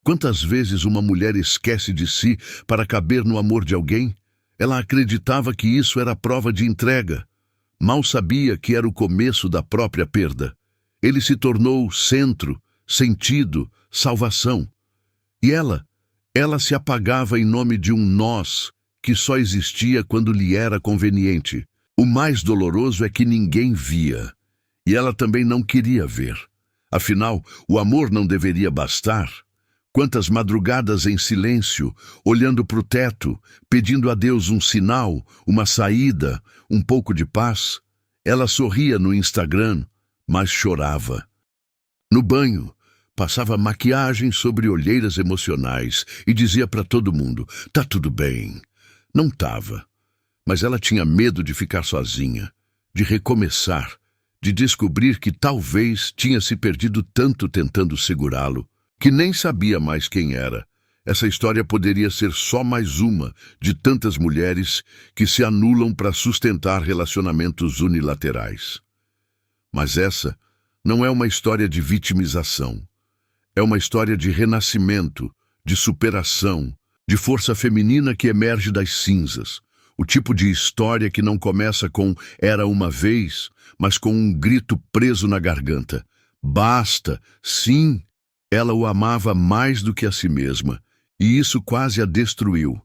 Quantas vezes uma mulher esquece de si para caber no amor de alguém? Ela acreditava que isso era prova de entrega. Mal sabia que era o começo da própria perda. Ele se tornou centro, sentido, salvação. E ela se apagava em nome de um nós que só existia quando lhe era conveniente. O mais doloroso é que ninguém via. E ela também não queria ver. Afinal, o amor não deveria bastar. Quantas madrugadas em silêncio, olhando para o teto, pedindo a Deus um sinal, uma saída, um pouco de paz. Ela sorria no Instagram, mas chorava. No banho, passava maquiagem sobre olheiras emocionais e dizia para todo mundo, tá tudo bem. Não tava, mas ela tinha medo de ficar sozinha, de recomeçar, de descobrir que talvez tinha se perdido tanto tentando segurá-lo, que nem sabia mais quem era. Essa história poderia ser só mais uma de tantas mulheres que se anulam para sustentar relacionamentos unilaterais. Mas essa não é uma história de vitimização. É uma história de renascimento, de superação, de força feminina que emerge das cinzas. O tipo de história que não começa com "era uma vez", mas com um grito preso na garganta. Basta, sim, ela o amava mais do que a si mesma, e isso quase a destruiu.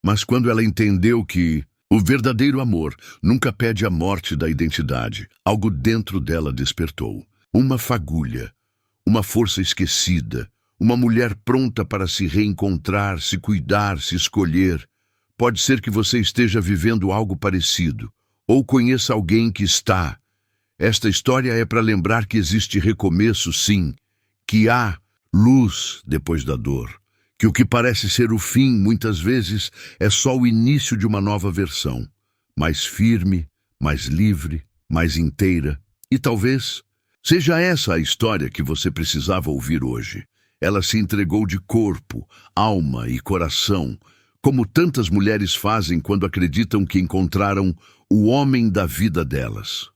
Mas quando ela entendeu que o verdadeiro amor nunca pede a morte da identidade, algo dentro dela despertou. Uma fagulha, uma força esquecida, uma mulher pronta para se reencontrar, se cuidar, se escolher. Pode ser que você esteja vivendo algo parecido, ou conheça alguém que está. Esta história é para lembrar que existe recomeço, sim, que há luz depois da dor, que o que parece ser o fim, muitas vezes, é só o início de uma nova versão, mais firme, mais livre, mais inteira, e talvez seja essa a história que você precisava ouvir hoje. Ela se entregou de corpo, alma e coração, como tantas mulheres fazem quando acreditam que encontraram o homem da vida delas.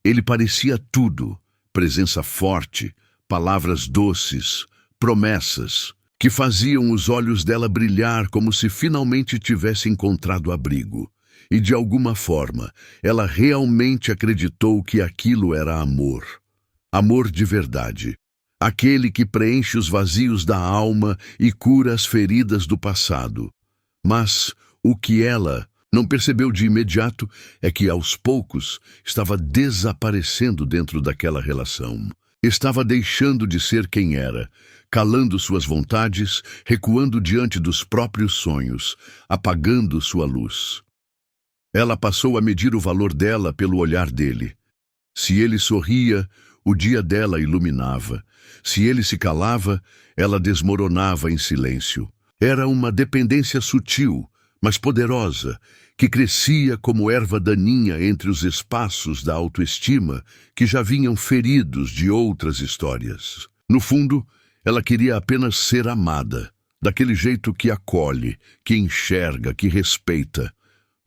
Ele parecia tudo, presença forte, palavras doces, promessas, que faziam os olhos dela brilhar como se finalmente tivesse encontrado abrigo. E de alguma forma, ela realmente acreditou que aquilo era amor. Amor de verdade. Aquele que preenche os vazios da alma e cura as feridas do passado. Mas o que ela não percebeu de imediato é que, aos poucos, estava desaparecendo dentro daquela relação. Estava deixando de ser quem era, calando suas vontades, recuando diante dos próprios sonhos, apagando sua luz. Ela passou a medir o valor dela pelo olhar dele. Se ele sorria, o dia dela iluminava. Se ele se calava, ela desmoronava em silêncio. Era uma dependência sutil, mas poderosa, que crescia como erva daninha entre os espaços da autoestima que já vinham feridos de outras histórias. No fundo, ela queria apenas ser amada, daquele jeito que acolhe, que enxerga, que respeita.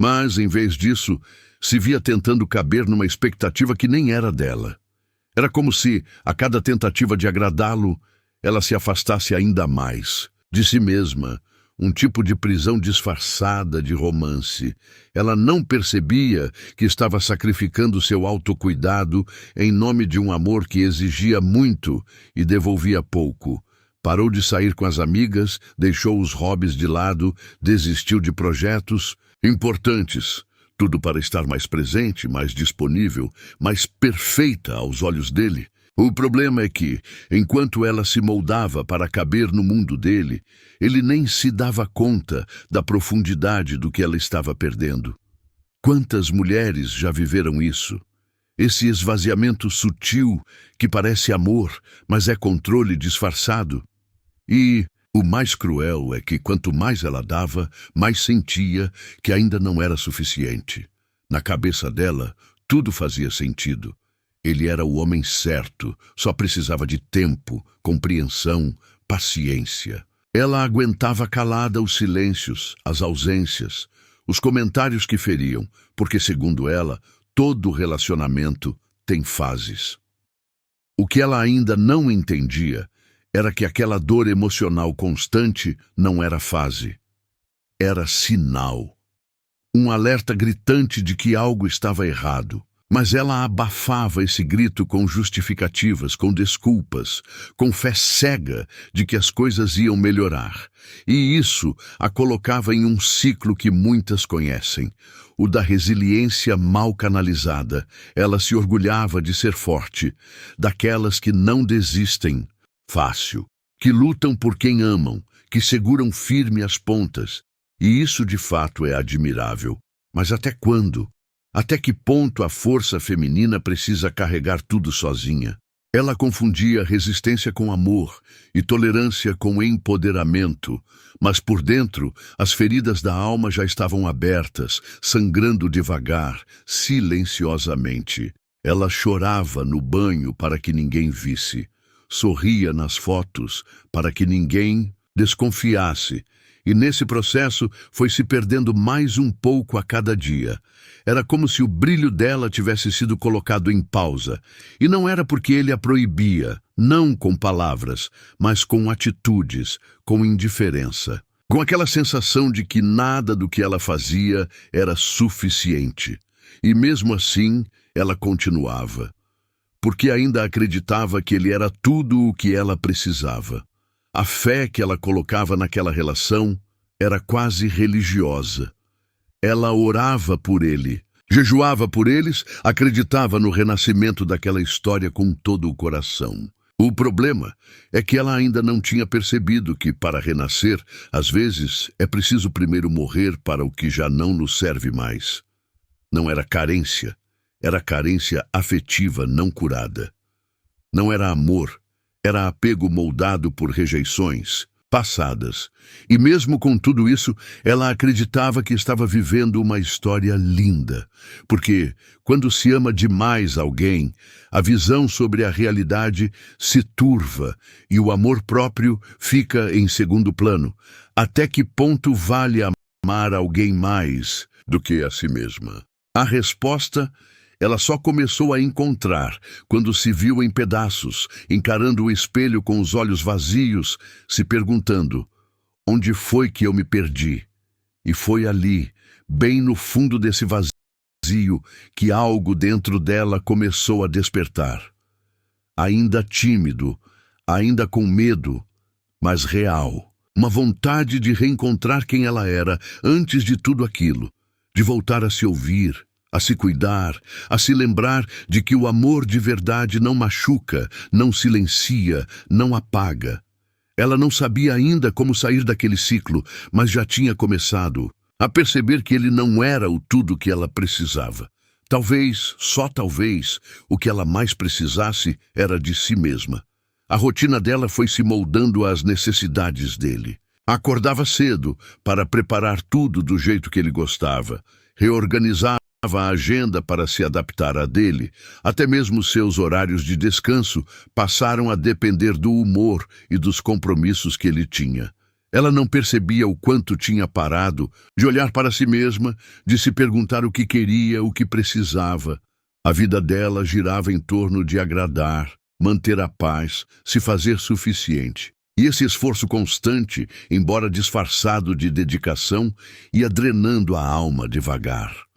Mas, em vez disso, se via tentando caber numa expectativa que nem era dela. Era como se, a cada tentativa de agradá-lo, ela se afastasse ainda mais de si mesma, um tipo de prisão disfarçada de romance. Ela não percebia que estava sacrificando seu autocuidado em nome de um amor que exigia muito e devolvia pouco. Parou de sair com as amigas, deixou os hobbies de lado, desistiu de projetos importantes. Tudo para estar mais presente, mais disponível, mais perfeita aos olhos dele. O problema é que, enquanto ela se moldava para caber no mundo dele, ele nem se dava conta da profundidade do que ela estava perdendo. Quantas mulheres já viveram isso? Esse esvaziamento sutil que parece amor, mas é controle disfarçado. E o mais cruel é que quanto mais ela dava, mais sentia que ainda não era suficiente. Na cabeça dela, tudo fazia sentido. Ele era o homem certo, só precisava de tempo, compreensão, paciência. Ela aguentava calada os silêncios, as ausências, os comentários que feriam, porque, segundo ela, todo relacionamento tem fases. O que ela ainda não entendia era que aquela dor emocional constante não era fase, era sinal. Um alerta gritante de que algo estava errado. Mas ela abafava esse grito com justificativas, com desculpas, com fé cega de que as coisas iam melhorar. E isso a colocava em um ciclo que muitas conhecem, o da resiliência mal canalizada. Ela se orgulhava de ser forte, daquelas que não desistem fácil, que lutam por quem amam, que seguram firme as pontas. E isso de fato é admirável. Mas até quando? Até que ponto a força feminina precisa carregar tudo sozinha? Ela confundia resistência com amor e tolerância com empoderamento, mas por dentro as feridas da alma já estavam abertas, sangrando devagar, silenciosamente. Ela chorava no banho para que ninguém visse, sorria nas fotos para que ninguém desconfiasse. E nesse processo foi se perdendo mais um pouco a cada dia. Era como se o brilho dela tivesse sido colocado em pausa. E não era porque ele a proibia, não com palavras, mas com atitudes, com indiferença. Com aquela sensação de que nada do que ela fazia era suficiente. E mesmo assim, ela continuava. Porque ainda acreditava que ele era tudo o que ela precisava. A fé que ela colocava naquela relação era quase religiosa. Ela orava por ele, jejuava por eles, acreditava no renascimento daquela história com todo o coração. O problema é que ela ainda não tinha percebido que, para renascer, às vezes é preciso primeiro morrer para o que já não nos serve mais. Não era carência, era carência afetiva não curada. Não era amor, era apego moldado por rejeições passadas. E mesmo com tudo isso, ela acreditava que estava vivendo uma história linda. Porque, quando se ama demais alguém, a visão sobre a realidade se turva e o amor próprio fica em segundo plano. Até que ponto vale amar alguém mais do que a si mesma? A resposta ela só começou a encontrar quando se viu em pedaços, encarando o espelho com os olhos vazios, se perguntando: onde foi que eu me perdi? E foi ali, bem no fundo desse vazio, que algo dentro dela começou a despertar. Ainda tímido, ainda com medo, mas real. Uma vontade de reencontrar quem ela era antes de tudo aquilo, de voltar a se ouvir, a se cuidar, a se lembrar de que o amor de verdade não machuca, não silencia, não apaga. Ela não sabia ainda como sair daquele ciclo, mas já tinha começado a perceber que ele não era o tudo que ela precisava. Talvez, só talvez, o que ela mais precisasse era de si mesma. A rotina dela foi se moldando às necessidades dele. Acordava cedo para preparar tudo do jeito que ele gostava, reorganizava a agenda para se adaptar à dele. Até mesmo seus horários de descanso passaram a depender do humor e dos compromissos que ele tinha. Ela não percebia o quanto tinha parado de olhar para si mesma, de se perguntar o que queria, o que precisava. A vida dela girava em torno de agradar, manter a paz, se fazer suficiente. E esse esforço constante, embora disfarçado de dedicação, ia drenando a alma devagar.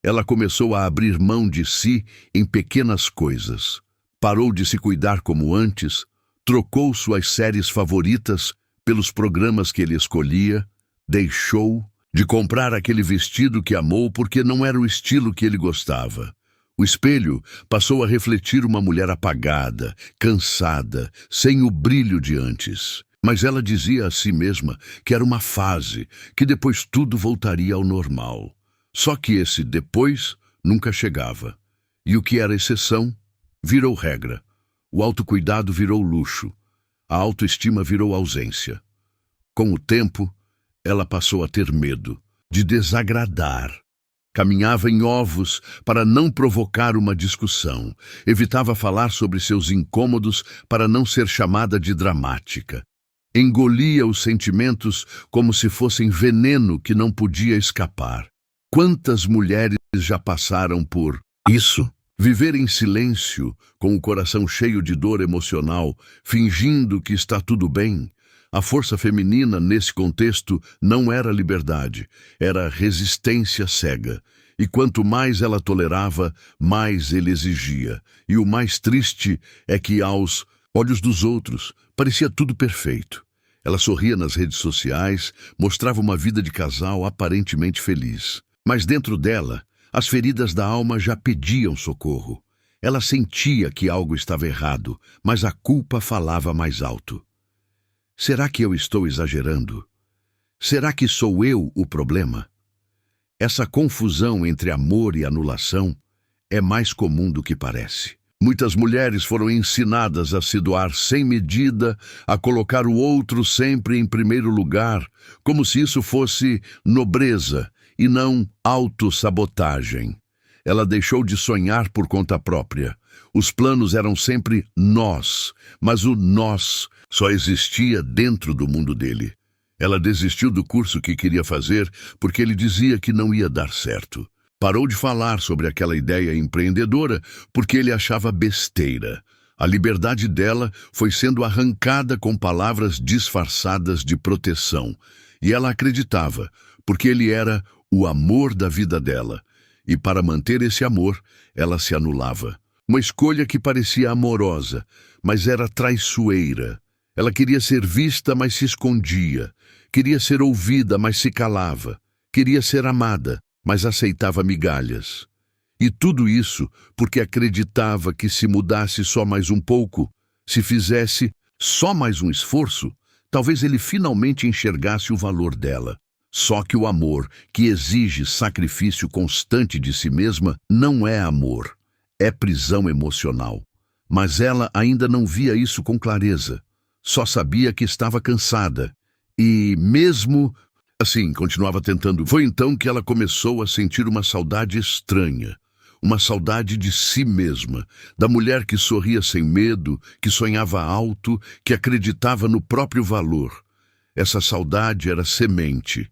Ela começou a abrir mão de si em pequenas coisas. Parou de se cuidar como antes, trocou suas séries favoritas pelos programas que ele escolhia, deixou de comprar aquele vestido que amou porque não era o estilo que ele gostava. O espelho passou a refletir uma mulher apagada, cansada, sem o brilho de antes. Mas ela dizia a si mesma que era uma fase, que depois tudo voltaria ao normal. Só que esse depois nunca chegava. E o que era exceção virou regra. O autocuidado virou luxo. A autoestima virou ausência. Com o tempo, ela passou a ter medo de desagradar. Caminhava em ovos para não provocar uma discussão. Evitava falar sobre seus incômodos para não ser chamada de dramática. Engolia os sentimentos como se fossem veneno que não podia escapar. Quantas mulheres já passaram por isso? Viver em silêncio, com o coração cheio de dor emocional, fingindo que está tudo bem. A força feminina, nesse contexto, não era liberdade, era resistência cega. E quanto mais ela tolerava, mais ele exigia. E o mais triste é que, aos olhos dos outros, parecia tudo perfeito. Ela sorria nas redes sociais, mostrava uma vida de casal aparentemente feliz. Mas dentro dela, as feridas da alma já pediam socorro. Ela sentia que algo estava errado, mas a culpa falava mais alto. Será que eu estou exagerando? Será que sou eu o problema? Essa confusão entre amor e anulação é mais comum do que parece. Muitas mulheres foram ensinadas a se doar sem medida, a colocar o outro sempre em primeiro lugar, como se isso fosse nobreza e não autossabotagem. Ela deixou de sonhar por conta própria. Os planos eram sempre nós, mas o nós só existia dentro do mundo dele. Ela desistiu do curso que queria fazer porque ele dizia que não ia dar certo. Parou de falar sobre aquela ideia empreendedora porque ele achava besteira. A liberdade dela foi sendo arrancada com palavras disfarçadas de proteção. E ela acreditava, porque ele era o amor da vida dela. E para manter esse amor, ela se anulava. Uma escolha que parecia amorosa, mas era traiçoeira. Ela queria ser vista, mas se escondia. Queria ser ouvida, mas se calava. Queria ser amada, mas aceitava migalhas. E tudo isso porque acreditava que se mudasse só mais um pouco, se fizesse só mais um esforço, talvez ele finalmente enxergasse o valor dela. Só que o amor, que exige sacrifício constante de si mesma, não é amor, é prisão emocional. Mas ela ainda não via isso com clareza. Só sabia que estava cansada. E mesmo assim, continuava tentando. Foi então que ela começou a sentir uma saudade estranha. Uma saudade de si mesma, da mulher que sorria sem medo, que sonhava alto, que acreditava no próprio valor. Essa saudade era semente.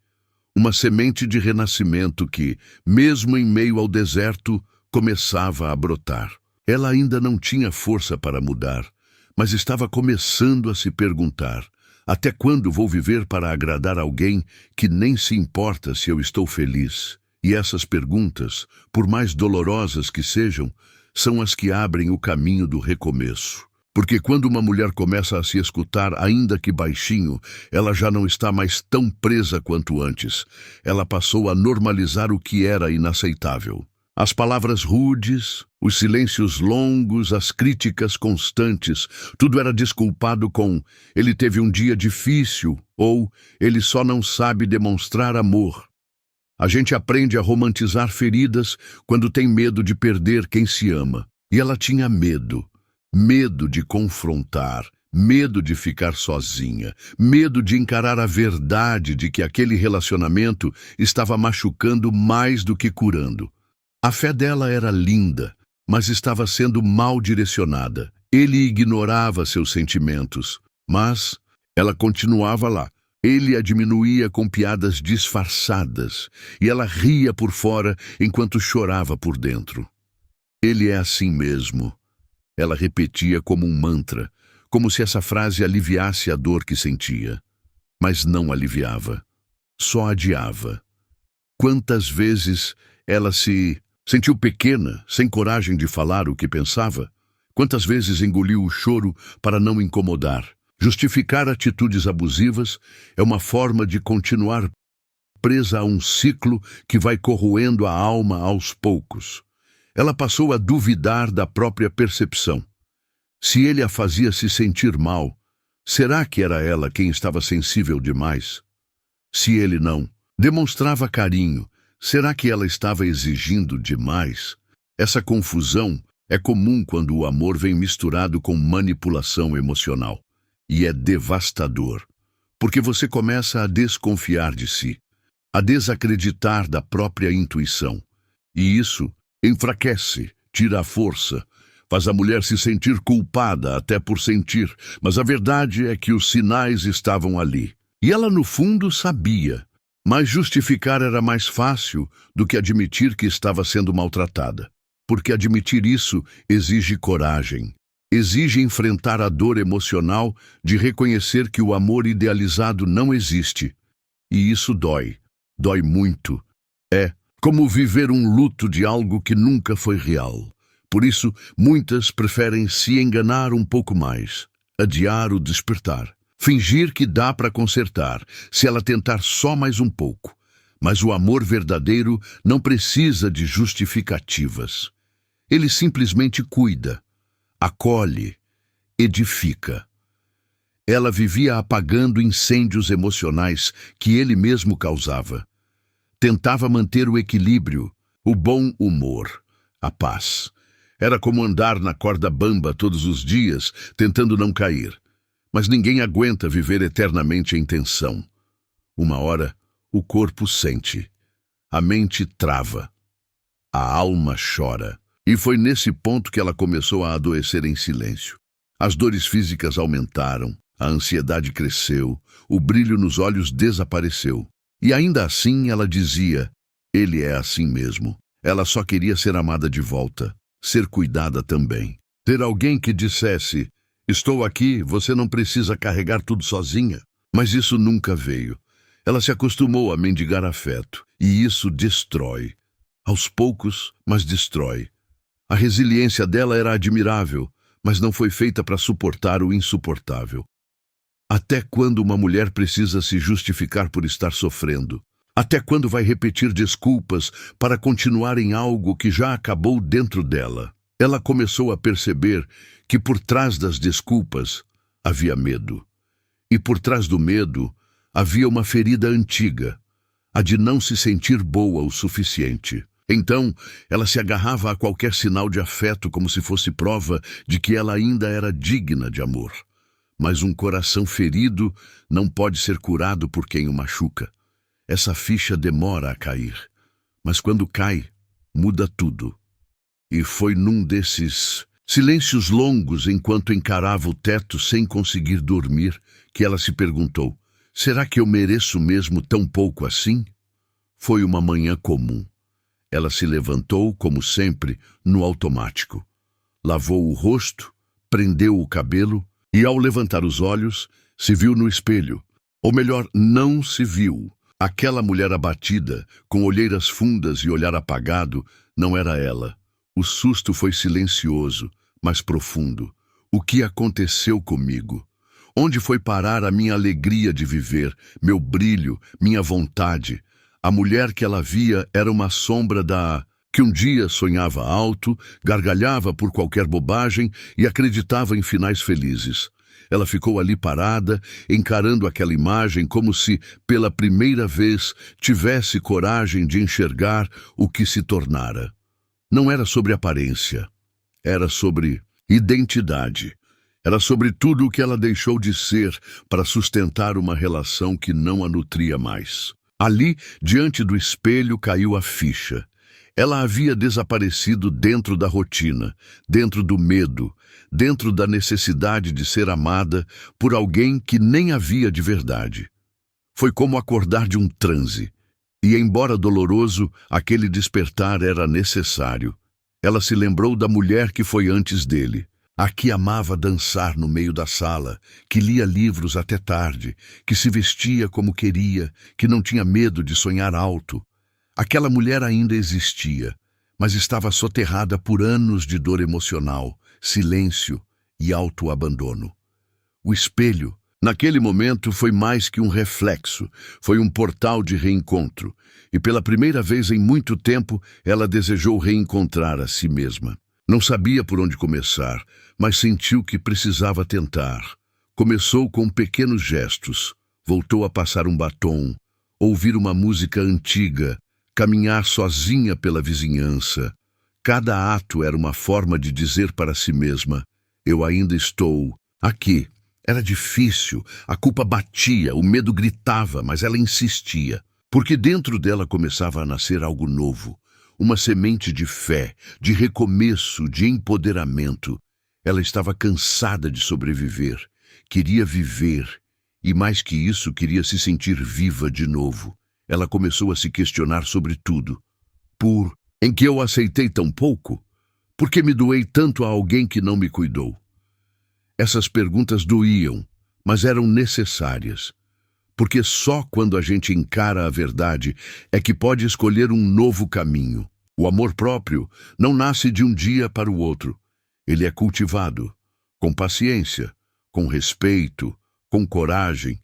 Uma semente de renascimento que, mesmo em meio ao deserto, começava a brotar. Ela ainda não tinha força para mudar, mas estava começando a se perguntar: até quando vou viver para agradar alguém que nem se importa se eu estou feliz? E essas perguntas, por mais dolorosas que sejam, são as que abrem o caminho do recomeço. Porque quando uma mulher começa a se escutar, ainda que baixinho, ela já não está mais tão presa quanto antes. Ela passou a normalizar o que era inaceitável. As palavras rudes, os silêncios longos, as críticas constantes, tudo era desculpado com "ele teve um dia difícil" ou "ele só não sabe demonstrar amor". A gente aprende a romantizar feridas quando tem medo de perder quem se ama. E ela tinha medo. Medo de confrontar, medo de ficar sozinha, medo de encarar a verdade de que aquele relacionamento estava machucando mais do que curando. A fé dela era linda, mas estava sendo mal direcionada. Ele ignorava seus sentimentos, mas ela continuava lá. Ele a diminuía com piadas disfarçadas, e ela ria por fora enquanto chorava por dentro. Ele é assim mesmo. Ela repetia como um mantra, como se essa frase aliviasse a dor que sentia. Mas não aliviava, só adiava. Quantas vezes ela se sentiu pequena, sem coragem de falar o que pensava? Quantas vezes engoliu o choro para não incomodar? Justificar atitudes abusivas é uma forma de continuar presa a um ciclo que vai corroendo a alma aos poucos. Ela passou a duvidar da própria percepção. Se ele a fazia se sentir mal, será que era ela quem estava sensível demais? Se ele não demonstrava carinho, será que ela estava exigindo demais? Essa confusão é comum quando o amor vem misturado com manipulação emocional. E é devastador, porque você começa a desconfiar de si, a desacreditar da própria intuição. E isso enfraquece, tira a força, faz a mulher se sentir culpada até por sentir, mas a verdade é que os sinais estavam ali. E ela no fundo sabia, mas justificar era mais fácil do que admitir que estava sendo maltratada. porque admitir isso exige coragem. Exige enfrentar a dor emocional de reconhecer que o amor idealizado não existe. E isso dói. Dói muito. É como viver um luto de algo que nunca foi real. Por isso, muitas preferem se enganar um pouco mais, adiar o despertar, fingir que dá para consertar, se ela tentar só mais um pouco. Mas o amor verdadeiro não precisa de justificativas. Ele simplesmente cuida, acolhe, edifica. Ela vivia apagando incêndios emocionais que ele mesmo causava. Tentava manter o equilíbrio, o bom humor, a paz. Era como andar na corda bamba todos os dias, tentando não cair. Mas ninguém aguenta viver eternamente em tensão. Uma hora, o corpo sente. A mente trava. A alma chora. E foi nesse ponto que ela começou a adoecer em silêncio. As dores físicas aumentaram, a ansiedade cresceu, o brilho nos olhos desapareceu. E ainda assim ela dizia, ele é assim mesmo. Ela só queria ser amada de volta, ser cuidada também. Ter alguém que dissesse, estou aqui, você não precisa carregar tudo sozinha. Mas isso nunca veio. Ela se acostumou a mendigar afeto, e isso destrói. Aos poucos, mas destrói. A resiliência dela era admirável, mas não foi feita para suportar o insuportável. Até quando uma mulher precisa se justificar por estar sofrendo? Até quando vai repetir desculpas para continuar em algo que já acabou dentro dela? Ela começou a perceber que por trás das desculpas havia medo. E por trás do medo havia uma ferida antiga, a de não se sentir boa o suficiente. Então, ela se agarrava a qualquer sinal de afeto como se fosse prova de que ela ainda era digna de amor. Mas um coração ferido não pode ser curado por quem o machuca. Essa ficha demora a cair, mas quando cai, muda tudo. E foi num desses silêncios longos, enquanto encarava o teto sem conseguir dormir, que ela se perguntou, será que eu mereço mesmo tão pouco assim? Foi uma manhã comum. Ela se levantou, como sempre, no automático. Lavou o rosto, prendeu o cabelo e, ao levantar os olhos, se viu no espelho. Ou melhor, não se viu. Aquela mulher abatida, com olheiras fundas e olhar apagado, não era ela. O susto foi silencioso, mas profundo. O que aconteceu comigo? Onde foi parar a minha alegria de viver, meu brilho, minha vontade? A mulher que ela via era uma sombra da que um dia sonhava alto, gargalhava por qualquer bobagem e acreditava em finais felizes. Ela ficou ali parada, encarando aquela imagem como se, pela primeira vez, tivesse coragem de enxergar o que se tornara. Não era sobre aparência, era sobre identidade. Era sobre tudo o que ela deixou de ser para sustentar uma relação que não a nutria mais. Ali, diante do espelho, caiu a ficha. Ela havia desaparecido dentro da rotina, dentro do medo, dentro da necessidade de ser amada por alguém que nem havia de verdade. Foi como acordar de um transe. E, embora doloroso, aquele despertar era necessário. Ela se lembrou da mulher que foi antes dele. A que amava dançar no meio da sala, que lia livros até tarde, que se vestia como queria, que não tinha medo de sonhar alto. Aquela mulher ainda existia, mas estava soterrada por anos de dor emocional, silêncio e autoabandono. O espelho, naquele momento, foi mais que um reflexo, foi um portal de reencontro, e pela primeira vez em muito tempo ela desejou reencontrar a si mesma. Não sabia por onde começar, mas sentiu que precisava tentar. Começou com pequenos gestos, voltou a passar um batom, ouvir uma música antiga, caminhar sozinha pela vizinhança. Cada ato era uma forma de dizer para si mesma, eu ainda estou aqui. Era difícil, a culpa batia, o medo gritava, mas ela insistia, porque dentro dela começava a nascer algo novo. Uma semente de fé, de recomeço, de empoderamento. Ela estava cansada de sobreviver, queria viver, e mais que isso, queria se sentir viva de novo. Ela começou a se questionar sobre tudo. Em que eu aceitei tão pouco? Por que me doei tanto a alguém que não me cuidou? Essas perguntas doíam, mas eram necessárias. Porque só quando a gente encara a verdade é que pode escolher um novo caminho. O amor próprio não nasce de um dia para o outro. Ele é cultivado, com paciência, com respeito, com coragem.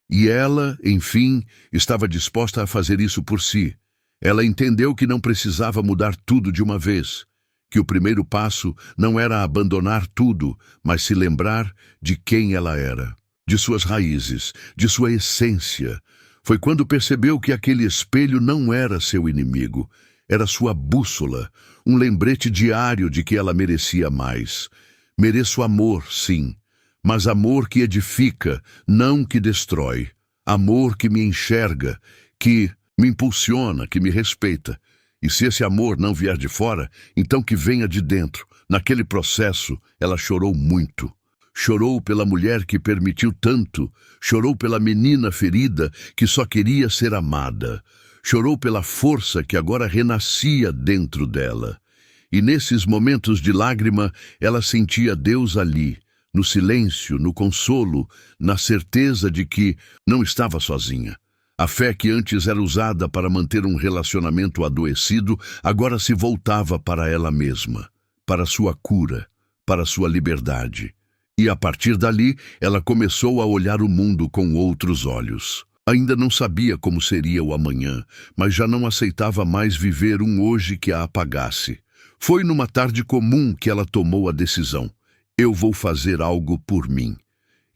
E ela, enfim, estava disposta a fazer isso por si. Ela entendeu que não precisava mudar tudo de uma vez, que o primeiro passo não era abandonar tudo, mas se lembrar de quem ela era, de suas raízes, de sua essência. Foi quando percebeu que aquele espelho não era seu inimigo, era sua bússola, um lembrete diário de que ela merecia mais. Mereço amor, sim, mas amor que edifica, não que destrói. Amor que me enxerga, que me impulsiona, que me respeita. E se esse amor não vier de fora, então que venha de dentro. Naquele processo, ela chorou muito. Chorou pela mulher que permitiu tanto. Chorou pela menina ferida que só queria ser amada. Chorou pela força que agora renascia dentro dela. E nesses momentos de lágrima, ela sentia Deus ali, no silêncio, no consolo, na certeza de que não estava sozinha. A fé que antes era usada para manter um relacionamento adoecido, agora se voltava para ela mesma, para sua cura, para sua liberdade. E a partir dali, ela começou a olhar o mundo com outros olhos. Ainda não sabia como seria o amanhã, mas já não aceitava mais viver um hoje que a apagasse. Foi numa tarde comum que ela tomou a decisão. Eu vou fazer algo por mim.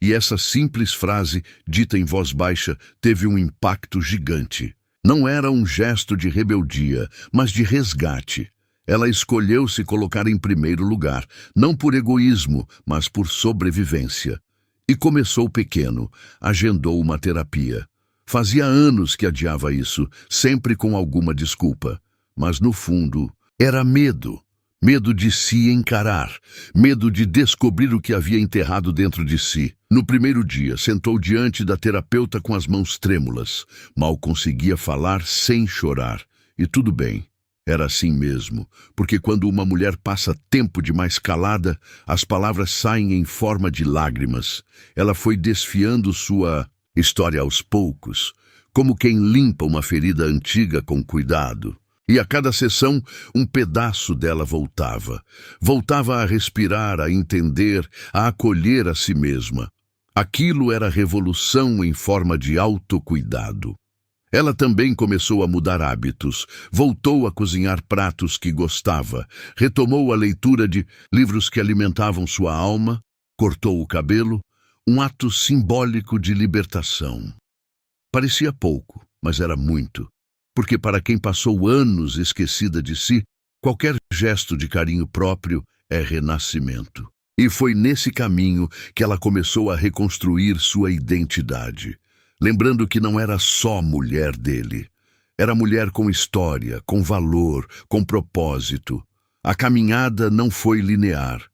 E essa simples frase, dita em voz baixa, teve um impacto gigante. Não era um gesto de rebeldia, mas de resgate. Ela escolheu se colocar em primeiro lugar, não por egoísmo, mas por sobrevivência. E começou pequeno, agendou uma terapia. Fazia anos que adiava isso, sempre com alguma desculpa. Mas no fundo, era medo. Medo de se encarar, medo de descobrir o que havia enterrado dentro de si. No primeiro dia, sentou diante da terapeuta com as mãos trêmulas. Mal conseguia falar sem chorar. E tudo bem, era assim mesmo, porque quando uma mulher passa tempo demais calada, as palavras saem em forma de lágrimas. Ela foi desfiando sua história aos poucos, como quem limpa uma ferida antiga com cuidado. E a cada sessão, um pedaço dela voltava. Voltava a respirar, a entender, a acolher a si mesma. Aquilo era revolução em forma de autocuidado. Ela também começou a mudar hábitos, voltou a cozinhar pratos que gostava, retomou a leitura de livros que alimentavam sua alma, cortou o cabelo, um ato simbólico de libertação. Parecia pouco, mas era muito. Porque para quem passou anos esquecida de si, qualquer gesto de carinho próprio é renascimento. E foi nesse caminho que ela começou a reconstruir sua identidade, lembrando que não era só mulher dele. Era mulher com história, com valor, com propósito. A caminhada não foi linear.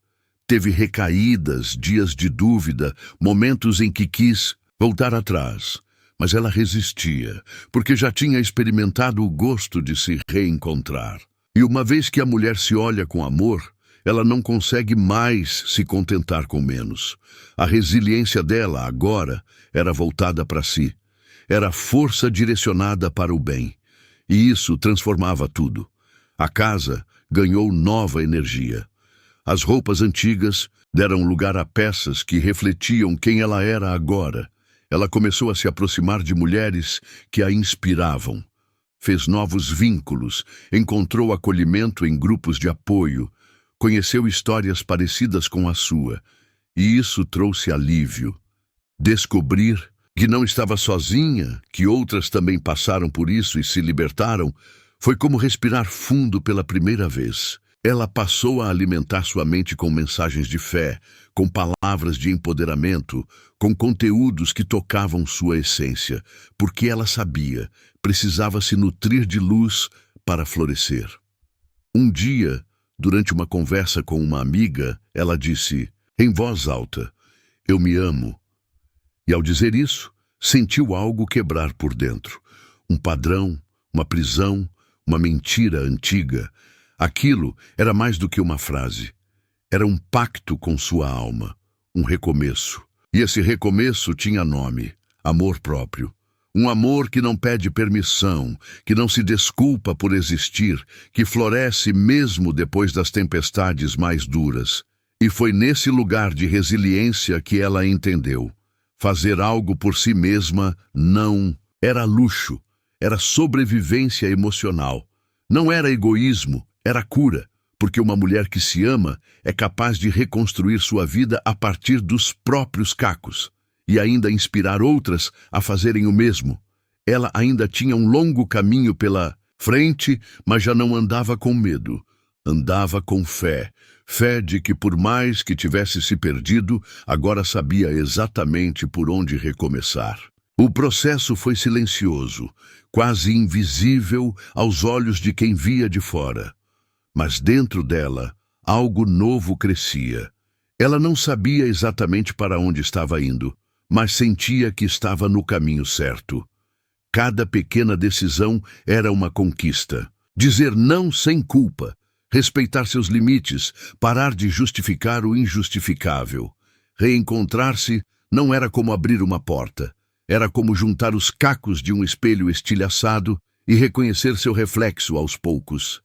Teve recaídas, dias de dúvida, momentos em que quis voltar atrás. Mas ela resistia, porque já tinha experimentado o gosto de se reencontrar. E uma vez que a mulher se olha com amor, ela não consegue mais se contentar com menos. A resiliência dela, agora, era voltada para si. Era força direcionada para o bem. E isso transformava tudo. A casa ganhou nova energia. As roupas antigas deram lugar a peças que refletiam quem ela era agora. Ela começou a se aproximar de mulheres que a inspiravam. Fez novos vínculos, encontrou acolhimento em grupos de apoio, conheceu histórias parecidas com a sua, e isso trouxe alívio. Descobrir que não estava sozinha, que outras também passaram por isso e se libertaram, foi como respirar fundo pela primeira vez. Ela passou a alimentar sua mente com mensagens de fé, com palavras de empoderamento, com conteúdos que tocavam sua essência, porque ela sabia, precisava se nutrir de luz para florescer. Um dia, durante uma conversa com uma amiga, ela disse, em voz alta, "Eu me amo." E ao dizer isso, sentiu algo quebrar por dentro. Um padrão, uma prisão, uma mentira antiga. Aquilo era mais do que uma frase. Era um pacto com sua alma, um recomeço. E esse recomeço tinha nome: amor próprio. Um amor que não pede permissão, que não se desculpa por existir, que floresce mesmo depois das tempestades mais duras. E foi nesse lugar de resiliência que ela entendeu. Fazer algo por si mesma não era luxo, era sobrevivência emocional. Não era egoísmo, era cura, porque uma mulher que se ama é capaz de reconstruir sua vida a partir dos próprios cacos e ainda inspirar outras a fazerem o mesmo. Ela ainda tinha um longo caminho pela frente, mas já não andava com medo. Andava com fé. Fé de que, por mais que tivesse se perdido, agora sabia exatamente por onde recomeçar. O processo foi silencioso, quase invisível aos olhos de quem via de fora. Mas dentro dela, algo novo crescia. Ela não sabia exatamente para onde estava indo, mas sentia que estava no caminho certo. Cada pequena decisão era uma conquista. Dizer não sem culpa, respeitar seus limites, parar de justificar o injustificável. Reencontrar-se não era como abrir uma porta, era como juntar os cacos de um espelho estilhaçado e reconhecer seu reflexo aos poucos.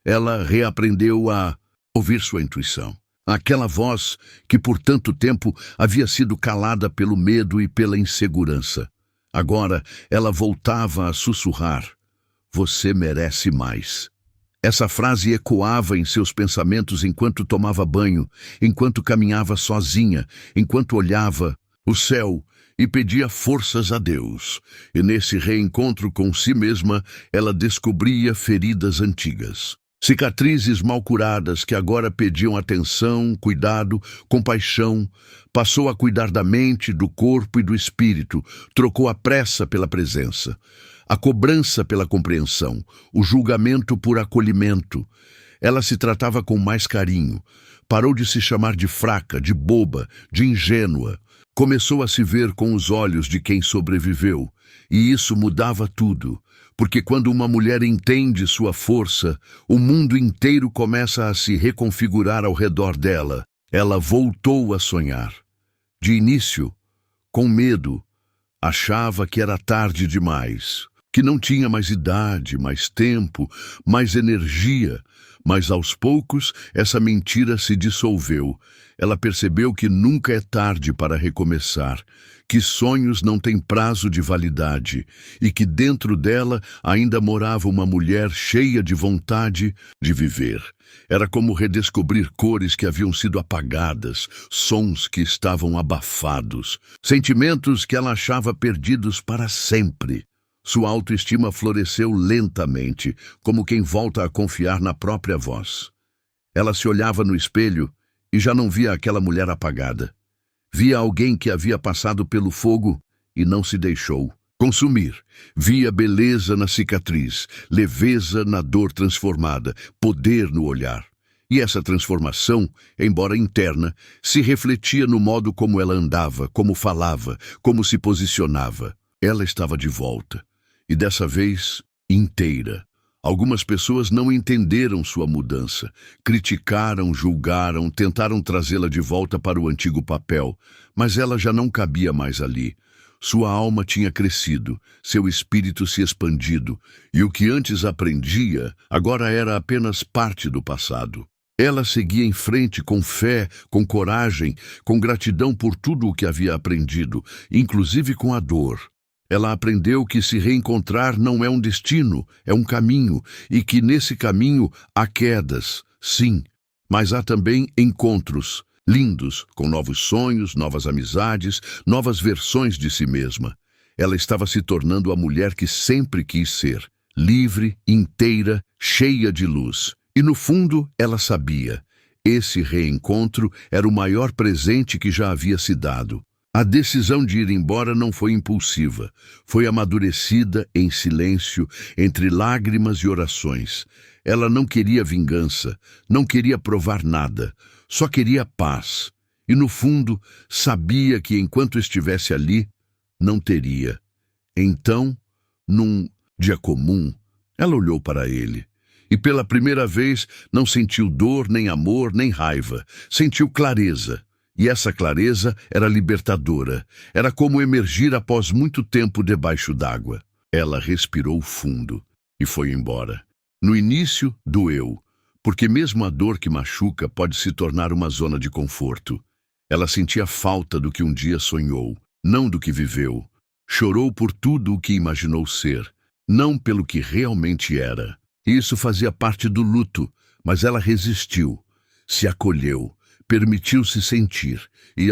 Ela reaprendeu a ouvir sua intuição. Aquela voz que por tanto tempo havia sido calada pelo medo e pela insegurança. Agora ela voltava a sussurrar: "Você merece mais." Essa frase ecoava em seus pensamentos enquanto tomava banho, enquanto caminhava sozinha, enquanto olhava o céu e pedia forças a Deus. E nesse reencontro com si mesma, ela descobria feridas antigas. Cicatrizes mal curadas que agora pediam atenção, cuidado, compaixão. Passou a cuidar da mente, do corpo e do espírito. Trocou a pressa pela presença, a cobrança pela compreensão, o julgamento por acolhimento. Ela se tratava com mais carinho. Parou de se chamar de fraca, de boba, de ingênua. Começou a se ver com os olhos de quem sobreviveu. E isso mudava tudo. Porque quando uma mulher entende sua força, o mundo inteiro começa a se reconfigurar ao redor dela. Ela voltou a sonhar. De início, com medo, achava que era tarde demais, que não tinha mais idade, mais tempo, mais energia. Mas aos poucos, essa mentira se dissolveu. Ela percebeu que nunca é tarde para recomeçar, que sonhos não têm prazo de validade e que dentro dela ainda morava uma mulher cheia de vontade de viver. Era como redescobrir cores que haviam sido apagadas, sons que estavam abafados, sentimentos que ela achava perdidos para sempre. Sua autoestima floresceu lentamente, como quem volta a confiar na própria voz. Ela se olhava no espelho e já não via aquela mulher apagada. Via alguém que havia passado pelo fogo e não se deixou consumir. Via beleza na cicatriz, leveza na dor transformada, poder no olhar. E essa transformação, embora interna, se refletia no modo como ela andava, como falava, como se posicionava. Ela estava de volta. E dessa vez, inteira. Algumas pessoas não entenderam sua mudança. Criticaram, julgaram, tentaram trazê-la de volta para o antigo papel. Mas ela já não cabia mais ali. Sua alma tinha crescido, seu espírito se expandido. E o que antes aprendia, agora era apenas parte do passado. Ela seguia em frente com fé, com coragem, com gratidão por tudo o que havia aprendido, inclusive com a dor. Ela aprendeu que se reencontrar não é um destino, é um caminho, e que nesse caminho há quedas, sim, mas há também encontros lindos, com novos sonhos, novas amizades, novas versões de si mesma. Ela estava se tornando a mulher que sempre quis ser, livre, inteira, cheia de luz. E no fundo, ela sabia, esse reencontro era o maior presente que já havia se dado. A decisão de ir embora não foi impulsiva, foi amadurecida em silêncio, entre lágrimas e orações. Ela não queria vingança, não queria provar nada, só queria paz. E no fundo, sabia que enquanto estivesse ali, não teria. Então, num dia comum, ela olhou para ele. E pela primeira vez não sentiu dor, nem amor, nem raiva. Sentiu clareza. E essa clareza era libertadora. Era como emergir após muito tempo debaixo d'água. Ela respirou fundo e foi embora. No início, doeu, porque mesmo a dor que machuca pode se tornar uma zona de conforto. Ela sentia falta do que um dia sonhou, não do que viveu. Chorou por tudo o que imaginou ser, não pelo que realmente era. Isso fazia parte do luto, mas ela resistiu, se acolheu, permitiu-se sentir, e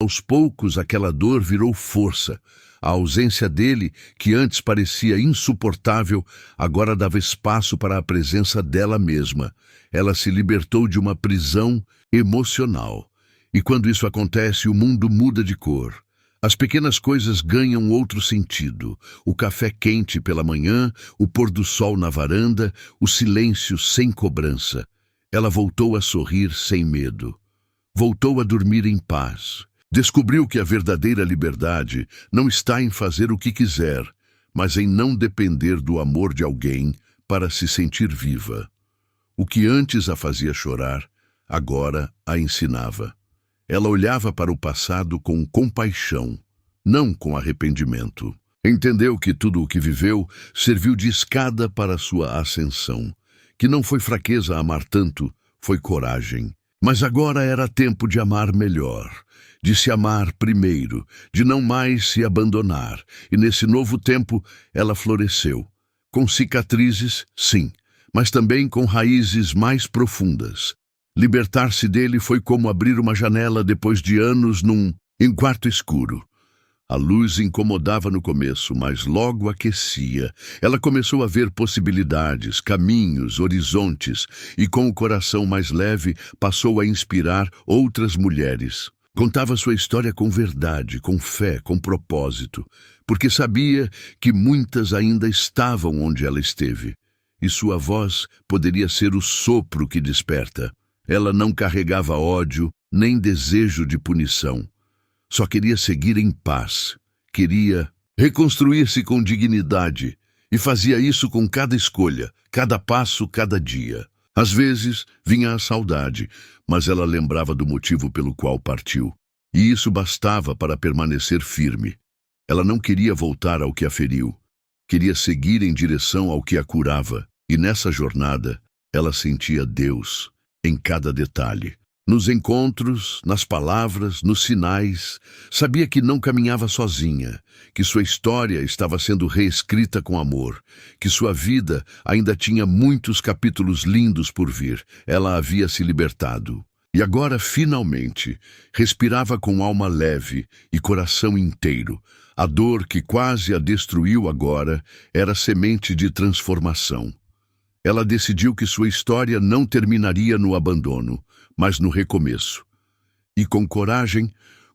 aos poucos aquela dor virou força. A ausência dele, que antes parecia insuportável, agora dava espaço para a presença dela mesma. Ela se libertou de uma prisão emocional. E quando isso acontece, o mundo muda de cor. As pequenas coisas ganham outro sentido. O café quente pela manhã, o pôr do sol na varanda, o silêncio sem cobrança. Ela voltou a sorrir sem medo. Voltou a dormir em paz. Descobriu que a verdadeira liberdade não está em fazer o que quiser, mas em não depender do amor de alguém para se sentir viva. O que antes a fazia chorar, agora a ensinava. Ela olhava para o passado com compaixão, não com arrependimento. Entendeu que tudo o que viveu serviu de escada para sua ascensão, que não foi fraqueza amar tanto, foi coragem. Mas agora era tempo de amar melhor, de se amar primeiro, de não mais se abandonar. E nesse novo tempo ela floresceu, com cicatrizes, sim, mas também com raízes mais profundas. Libertar-se dele foi como abrir uma janela depois de anos em quarto escuro. A luz incomodava no começo, mas logo aquecia. Ela começou a ver possibilidades, caminhos, horizontes, e com o coração mais leve passou a inspirar outras mulheres. Contava sua história com verdade, com fé, com propósito, porque sabia que muitas ainda estavam onde ela esteve, e sua voz poderia ser o sopro que desperta. Ela não carregava ódio, nem desejo de punição. Só queria seguir em paz, queria reconstruir-se com dignidade, e fazia isso com cada escolha, cada passo, cada dia. Às vezes vinha a saudade, mas ela lembrava do motivo pelo qual partiu, e isso bastava para permanecer firme. Ela não queria voltar ao que a feriu, queria seguir em direção ao que a curava, e nessa jornada ela sentia Deus em cada detalhe. Nos encontros, nas palavras, nos sinais, sabia que não caminhava sozinha, que sua história estava sendo reescrita com amor, que sua vida ainda tinha muitos capítulos lindos por vir. Ela havia se libertado. E agora, finalmente, respirava com alma leve e coração inteiro. A dor que quase a destruiu agora era semente de transformação. Ela decidiu que sua história não terminaria no abandono, mas no recomeço. E com coragem,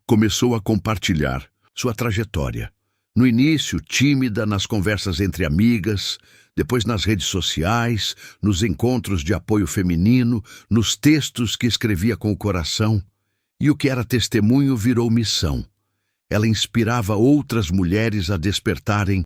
começou a compartilhar sua trajetória. No início, tímida nas conversas entre amigas, depois nas redes sociais, nos encontros de apoio feminino, nos textos que escrevia com o coração. E o que era testemunho virou missão. Ela inspirava outras mulheres a despertarem